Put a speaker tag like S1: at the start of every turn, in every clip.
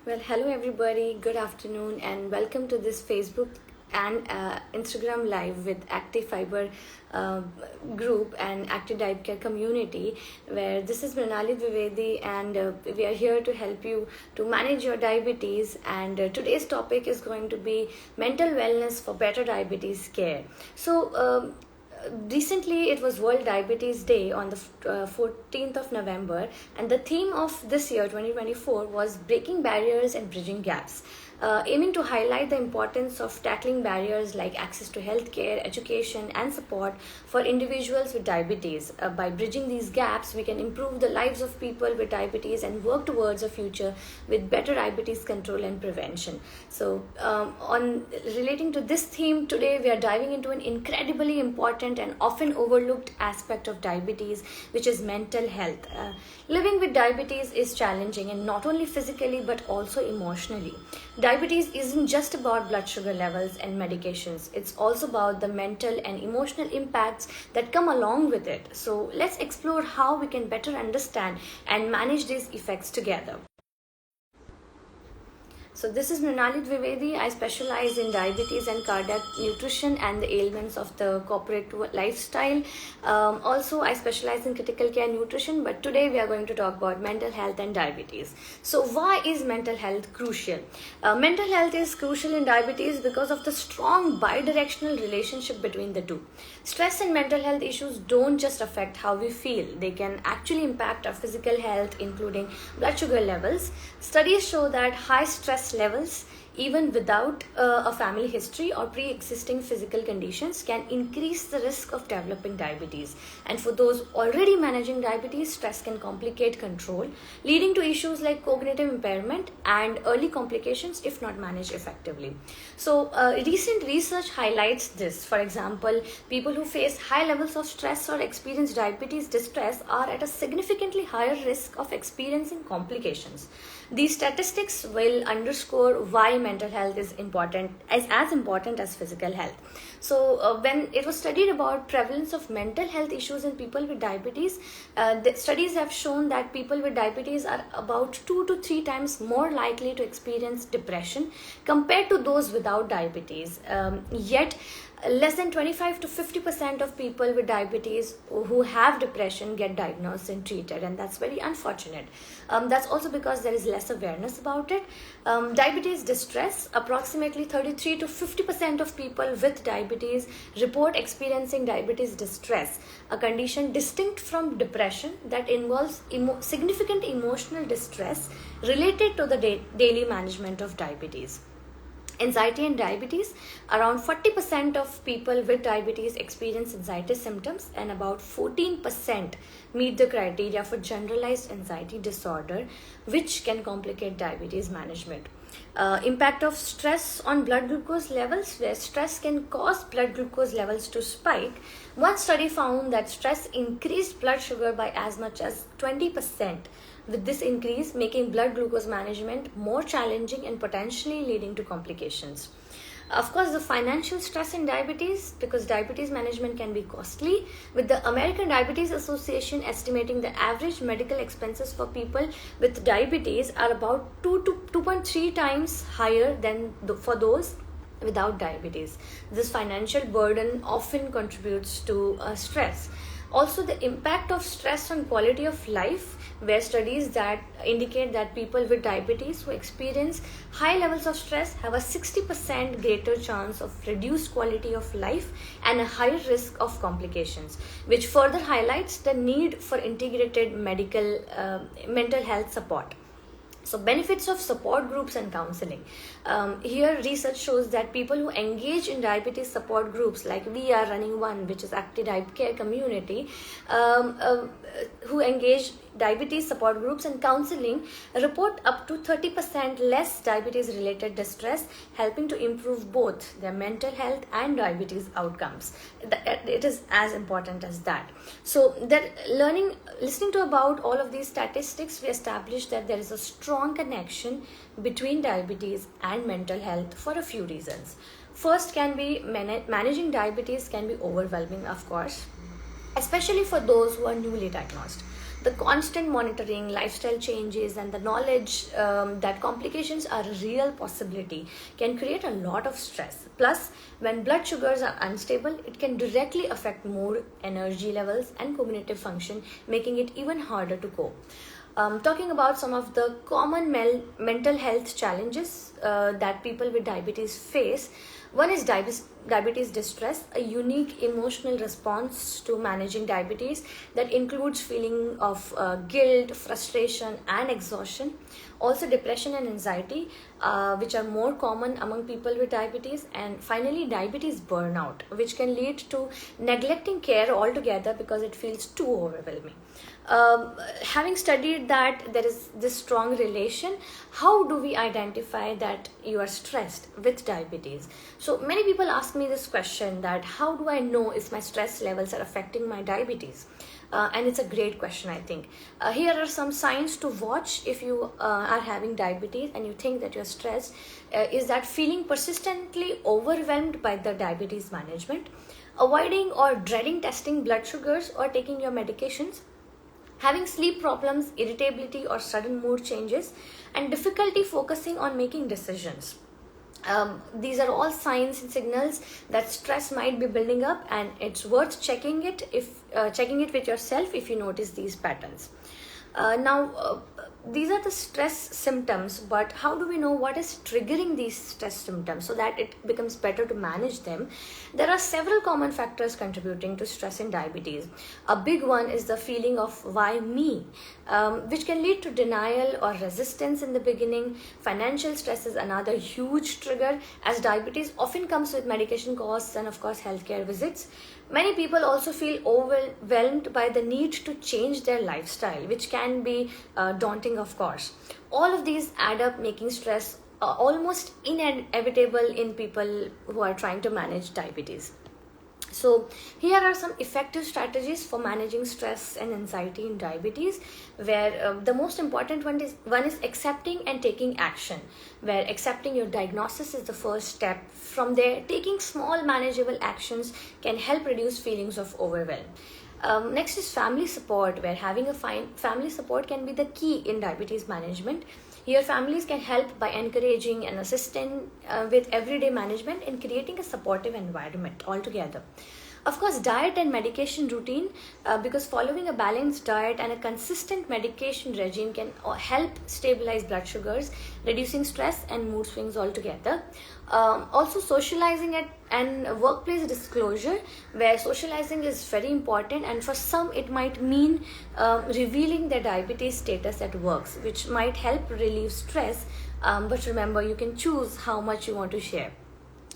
S1: Well, hello everybody, good afternoon, and welcome to this Facebook and Instagram live with ActiFiber uh, group and Active Diet Care community, where this is Mrinali Dwivedi, and we are here to help you to manage your diabetes. And today's topic is going to be mental wellness for better diabetes care. Recently it was World Diabetes Day on the 14th of November, and the theme of this year 2024 was breaking barriers and bridging gaps, aiming to highlight the importance of tackling barriers like access to healthcare, education, and support for individuals with diabetes. By bridging these gaps, we can improve the lives of people with diabetes and work towards a future with better diabetes control and prevention. On relating to this theme, today we are diving into an incredibly important and often overlooked aspect of diabetes, which is mental health. Living with diabetes is challenging, and not only physically but also emotionally. Diabetes isn't just about blood sugar levels and medications, it's also about the mental and emotional impacts that come along with it. So, let's explore how we can better understand and manage these effects together. So this is Mrinali Dwivedi. I specialize in diabetes and cardiac nutrition and the ailments of the corporate lifestyle. Also, I specialize in critical care nutrition, but today we are going to talk about mental health and diabetes. So why is mental health crucial? Mental health is crucial in diabetes because of the strong bidirectional relationship between the two. Stress and mental health issues don't just affect how we feel, they can actually impact our physical health, including blood sugar levels. Studies show that high stress levels, even without a family history or pre-existing physical conditions, can increase the risk of developing diabetes. And for those already managing diabetes, stress can complicate control, leading to issues like cognitive impairment and early complications if not managed effectively. Recent research highlights this. For example, people who face high levels of stress or experience diabetes distress are at a significantly higher risk of experiencing complications. These statistics will underscore why mental health is as important as physical health. When it was studied about prevalence of mental health issues in people with diabetes, the studies have shown that people with diabetes are about 2 to 3 times more likely to experience depression compared to those without diabetes. Yet less than 25 to 50% of people with diabetes who have depression get diagnosed and treated, and that's very unfortunate. That's also because there is less awareness about it. Diabetes distress: approximately 33 to 50% of people with diabetes report experiencing diabetes distress, a condition distinct from depression that involves significant emotional distress related to the daily management of diabetes. Anxiety and diabetes: around 40% of people with diabetes experience anxiety symptoms, and about 14% meet the criteria for generalized anxiety disorder, which can complicate diabetes management. Impact of stress on blood glucose levels, where stress can cause blood glucose levels to spike. One study found that stress increased blood sugar by as much as 20%, with this increase making blood glucose management more challenging and potentially leading to complications. Of course, the financial stress in diabetes, because diabetes management can be costly, with the American Diabetes Association estimating the average medical expenses for people with diabetes are about 2 to 2.3 times higher than for those without diabetes. This financial burden often contributes to stress. Also, the impact of stress on quality of life, where studies that indicate that people with diabetes who experience high levels of stress have a 60% greater chance of reduced quality of life and a higher risk of complications, which further highlights the need for integrated mental health support. So, benefits of support groups and counseling. Here, research shows that people who engage in diabetes support groups, like we are running one, which is Active Diet Care community, who engage diabetes support groups and counseling, report up to 30% less diabetes related distress, helping to improve both their mental health and diabetes outcomes. It is as important as that. So that listening to about all of these statistics, we established that there is a strong connection between diabetes and mental health for a few reasons. First, can be managing diabetes can be overwhelming, of course, especially for those who are newly diagnosed. The constant monitoring, lifestyle changes, and the knowledge that complications are a real possibility can create a lot of stress. Plus, when blood sugars are unstable, it can directly affect mood, energy levels, and cognitive function, making it even harder to cope. Talking about some of the common mental health challenges that people with diabetes face. One is diabetes distress, a unique emotional response to managing diabetes that includes feeling of guilt, frustration, and exhaustion. Also, depression and anxiety, which are more common among people with diabetes. And finally, diabetes burnout, which can lead to neglecting care altogether because it feels too overwhelming. Having studied that there is this strong relation, how do we identify that you are stressed with diabetes? So many people ask me this question, that how do I know if my stress levels are affecting my diabetes? And it's a great question, I think. Here are some signs to watch if you are having diabetes and you think that you're stressed. Is that feeling persistently overwhelmed by the diabetes management, avoiding or dreading testing blood sugars or taking your medications, having sleep problems, irritability or sudden mood changes, and difficulty focusing on making decisions. These are all signs and signals that stress might be building up, and it's worth checking it with yourself if you notice these patterns. Now, these are the stress symptoms, but how do we know what is triggering these stress symptoms so that it becomes better to manage them? There are several common factors contributing to stress in diabetes. A big one is the feeling of why me, which can lead to denial or resistance in the beginning. Financial stress is another huge trigger, as diabetes often comes with medication costs and of course healthcare visits. Many people also feel overwhelmed by the need to change their lifestyle, which can be daunting, of course. All of these add up, making stress almost inevitable in people who are trying to manage diabetes. So here are some effective strategies for managing stress and anxiety in diabetes, where the most important one is accepting and taking action, where accepting your diagnosis is the first step. From there, taking small manageable actions can help reduce feelings of overwhelm. Next is family support, where having a family support can be the key in diabetes management. Here, families can help by encouraging and assisting with everyday management and creating a supportive environment altogether. Of course, diet and medication routine, because following a balanced diet and a consistent medication regime can help stabilize blood sugars, reducing stress and mood swings altogether. Also, socializing and workplace disclosure, where socializing is very important, and for some it might mean revealing their diabetes status at work, which might help relieve stress. But remember, you can choose how much you want to share.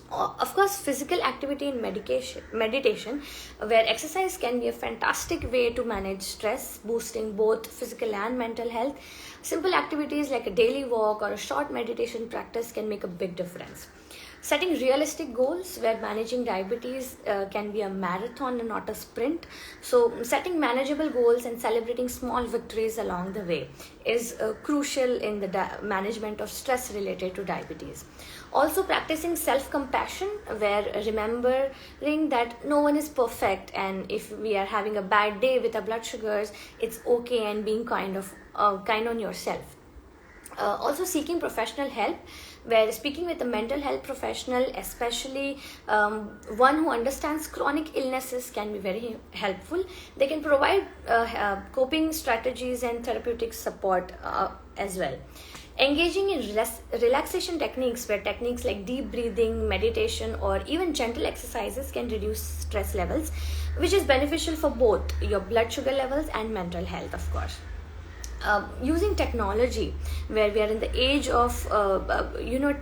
S1: Of course, physical activity and meditation, where exercise can be a fantastic way to manage stress, boosting both physical and mental health. Simple activities like a daily walk or a short meditation practice can make a big difference. Setting realistic goals, where managing diabetes can be a marathon and not a sprint. So setting manageable goals and celebrating small victories along the way is crucial in the management of stress related to diabetes. Also, practicing self-compassion, where remembering that no one is perfect, and if we are having a bad day with our blood sugars, it's okay, and being kind on yourself. Also, seeking professional help, where speaking with a mental health professional, especially one who understands chronic illnesses, can be very helpful. They can provide coping strategies and therapeutic support as well. Engaging in relaxation techniques, where techniques like deep breathing, meditation, or even gentle exercises can reduce stress levels, which is beneficial for both your blood sugar levels and mental health, of course. Using technology, where we are in the age of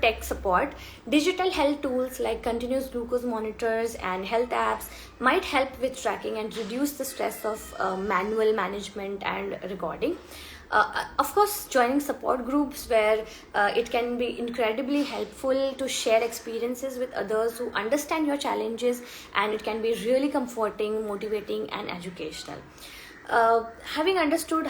S1: tech support, digital health tools like continuous glucose monitors and health apps might help with tracking and reduce the stress of manual management and recording. Of course, joining support groups, where it can be incredibly helpful to share experiences with others who understand your challenges, and it can be really comforting, motivating, and educational. Having understood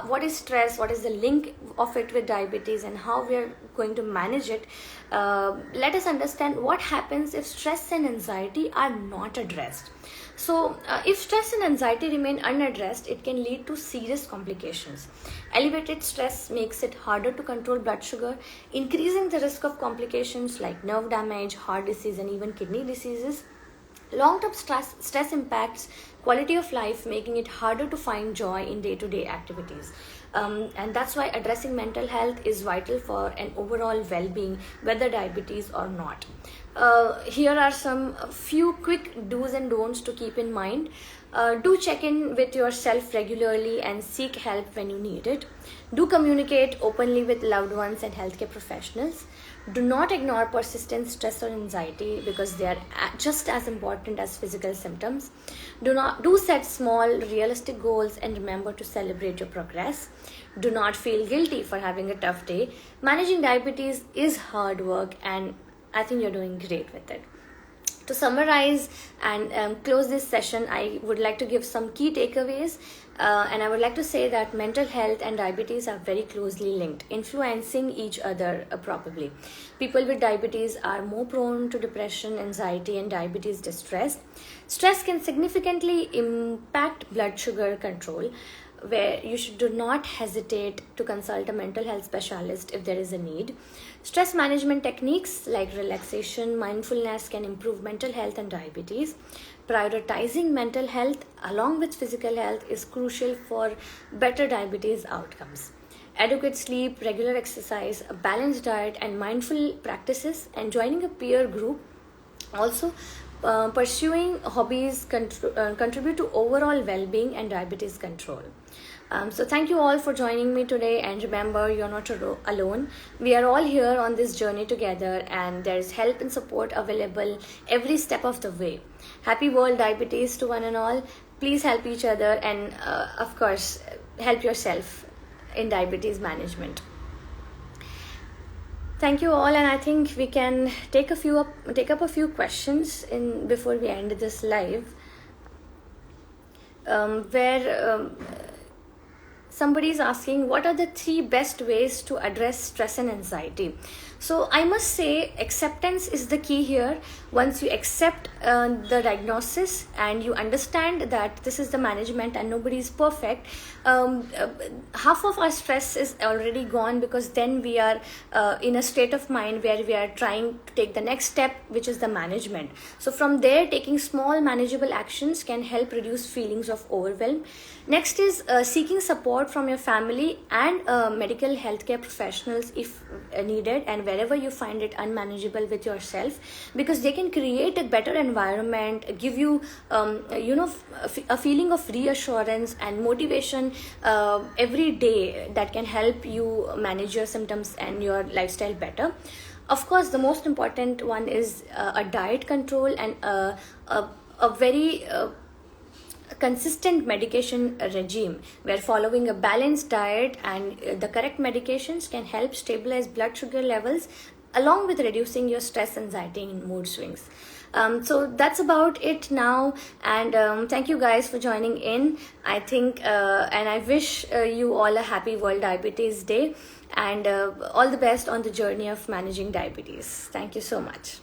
S1: what is stress, what is the link of it with diabetes, and how we are going to manage it, let us understand what happens if stress and anxiety are not addressed. So, if stress and anxiety remain unaddressed, it can lead to serious complications. Elevated stress makes it harder to control blood sugar, increasing the risk of complications like nerve damage, heart disease, and even kidney diseases. Long-term stress impacts quality of life, making it harder to find joy in day-to-day activities. And that's why addressing mental health is vital for an overall well-being, whether diabetes or not. Here are some few quick do's and don'ts to keep in mind. Do check in with yourself regularly and seek help when you need it. Do communicate openly with loved ones and healthcare professionals. Do not ignore persistent stress or anxiety, because they are just as important as physical symptoms. Do set small, realistic goals and remember to celebrate your progress. Do not feel guilty for having a tough day. Managing diabetes is hard work, and I think you're doing great with it. To summarize and close this session, I would like to give some key takeaways, and I would like to say that mental health and diabetes are very closely linked, influencing each other probably. People with diabetes are more prone to depression, anxiety, and diabetes distress. Stress can significantly impact blood sugar control, where you do not hesitate to consult a mental health specialist if there is a need. Stress management techniques like relaxation, mindfulness can improve mental health and diabetes. Prioritizing mental health along with physical health is crucial for better diabetes outcomes. Adequate sleep, regular exercise, a balanced diet, and mindful practices, and joining a peer group. Also, pursuing hobbies contribute to overall well-being and diabetes control. So thank you all for joining me today, and remember, you're not alone. We are all here on this journey together, and there's help and support available every step of the way. Happy World Diabetes to one and all. Please help each other, and of course, help yourself in diabetes management. Thank you all, and I think we can take up a few questions before we end this live, where somebody is asking, what are the 3 best ways to address stress and anxiety? So I must say, acceptance is the key here. Once you accept the diagnosis and you understand that this is the management and nobody is perfect, half of our stress is already gone, because then we are in a state of mind where we are trying to take the next step, which is the management. So from there, taking small manageable actions can help reduce feelings of overwhelm. Next is seeking support from your family and medical healthcare professionals if needed, and wherever you find it unmanageable with yourself, because they can create a better environment, give you a feeling of reassurance and motivation every day that can help you manage your symptoms and your lifestyle better. Of course, the most important one is a diet control and a very consistent medication regime, where following a balanced diet and the correct medications can help stabilize blood sugar levels, along with reducing your stress, anxiety, and mood swings. So that's about it now, and thank you guys for joining in. I think and I wish you all a happy World Diabetes Day, and all the best on the journey of managing diabetes. Thank you so much.